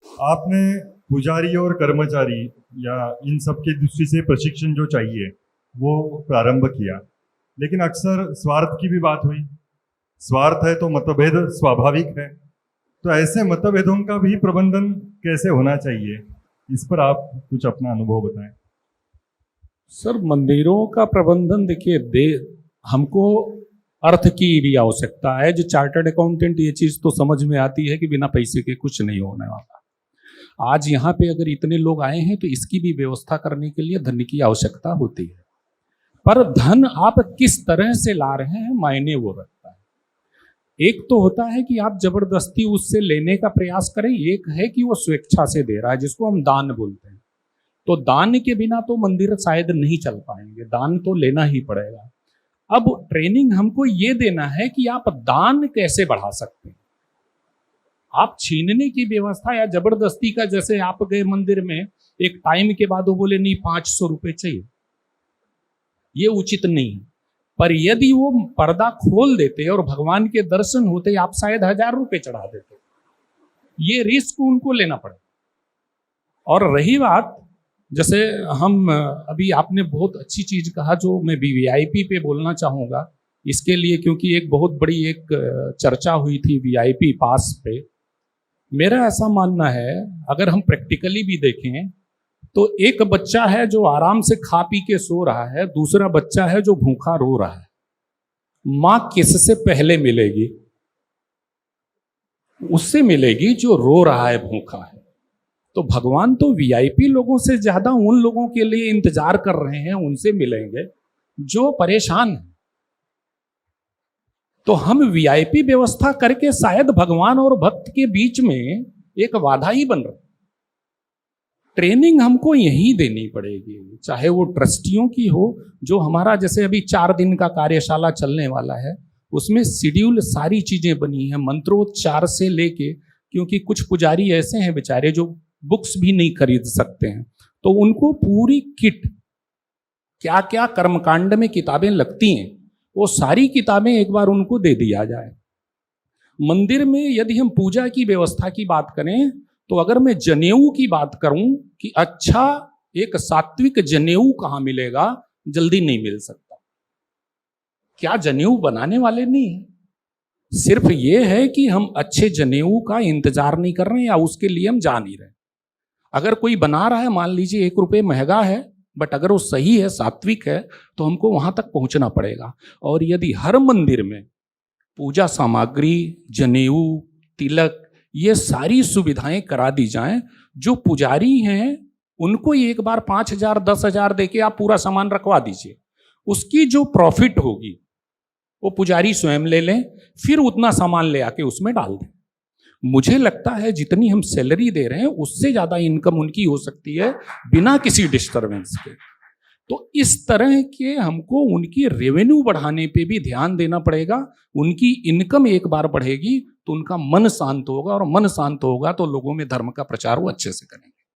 आपने पुजारी और कर्मचारी या इन सब की दृष्टि से प्रशिक्षण जो चाहिए वो प्रारंभ किया, लेकिन अक्सर स्वार्थ की भी बात हुई। स्वार्थ है तो मतभेद स्वाभाविक है, तो ऐसे मतभेदों का भी प्रबंधन कैसे होना चाहिए, इस पर आप कुछ अपना अनुभव बताएं। सर, मंदिरों का प्रबंधन देखिए, हमको अर्थ की भी आवश्यकता है। जो चार्टर्ड अकाउंटेंट ये चीज तो समझ में आती है कि बिना पैसे के कुछ नहीं होने वाला। आज यहाँ पे अगर इतने लोग आए हैं तो इसकी भी व्यवस्था करने के लिए धन की आवश्यकता होती है, पर धन आप किस तरह से ला रहे हैं मायने वो रखता है। एक तो होता है कि आप जबरदस्ती उससे लेने का प्रयास करें, एक है कि वो स्वेच्छा से दे रहा है, जिसको हम दान बोलते हैं। तो दान के बिना तो मंदिर शायद नहीं चल पाएंगे, दान तो लेना ही पड़ेगा। अब ट्रेनिंग हमको ये देना है कि आप दान कैसे बढ़ा सकते हैं। आप छीनने की व्यवस्था या जबरदस्ती का, जैसे आप गए मंदिर में, एक टाइम के बाद वो बोले नहीं 500 रुपए चाहिए, ये उचित नहीं है। पर यदि वो पर्दा खोल देते और भगवान के दर्शन होते, आप शायद 1000 रुपए चढ़ा देते। ये रिस्क उनको लेना पड़ेगा। और रही बात, जैसे हम अभी आपने बहुत अच्छी चीज कहा, जो मैं वीआईपी पे बोलना चाहूँगा इसके लिए, क्योंकि एक बहुत बड़ी एक चर्चा हुई थी वीआईपी पास पे। मेरा ऐसा मानना है, अगर हम प्रैक्टिकली भी देखें तो एक बच्चा है जो आराम से खा पी के सो रहा है, दूसरा बच्चा है जो भूखा रो रहा है। माँ किससे पहले मिलेगी? उससे मिलेगी जो रो रहा है, भूखा है। तो भगवान तो वीआईपी लोगों से ज्यादा उन लोगों के लिए इंतजार कर रहे हैं, उनसे मिलेंगे जो परेशान हैं। तो हम वीआईपी व्यवस्था करके शायद भगवान और भक्त के बीच में एक बाधा ही बन रहा। ट्रेनिंग हमको यही देनी पड़ेगी, चाहे वो ट्रस्टियों की हो, जो हमारा जैसे अभी 4 दिन का कार्यशाला चलने वाला है, उसमें शेड्यूल सारी चीजें बनी है, मंत्रोच्चार से लेके, क्योंकि कुछ पुजारी ऐसे हैं बेचारे जो बुक्स भी नहीं खरीद सकते हैं, तो उनको पूरी किट, क्या क्या कर्मकांड में किताबें लगती हैं, वो सारी किताबें एक बार उनको दे दिया जाए। मंदिर में यदि हम पूजा की व्यवस्था की बात करें, तो अगर मैं जनेऊ की बात करूं कि अच्छा एक सात्विक जनेऊ कहां मिलेगा, जल्दी नहीं मिल सकता। क्या जनेऊ बनाने वाले नहीं है? सिर्फ ये है कि हम अच्छे जनेऊ का इंतजार नहीं कर रहे हैं या उसके लिए हम जा नहीं रहे। अगर कोई बना रहा है, मान लीजिए 1 रुपये महंगा है, बट अगर वो सही है, सात्विक है, तो हमको वहां तक पहुंचना पड़ेगा। और यदि हर मंदिर में पूजा सामग्री, जनेऊ, तिलक, ये सारी सुविधाएं करा दी जाएं, जो पुजारी हैं उनको एक बार 5000 10,000 देके आप पूरा सामान रखवा दीजिए, उसकी जो प्रॉफिट होगी वो पुजारी स्वयं ले लें, फिर उतना सामान ले आके उसमें डाल दें। मुझे लगता है जितनी हम सैलरी दे रहे हैं उससे ज्यादा इनकम उनकी हो सकती है बिना किसी डिस्टरबेंस के। तो इस तरह के हमको उनकी रेवेन्यू बढ़ाने पे भी ध्यान देना पड़ेगा। उनकी इनकम एक बार बढ़ेगी तो उनका मन शांत होगा, और मन शांत होगा तो लोगों में धर्म का प्रचार वो अच्छे से करेंगे।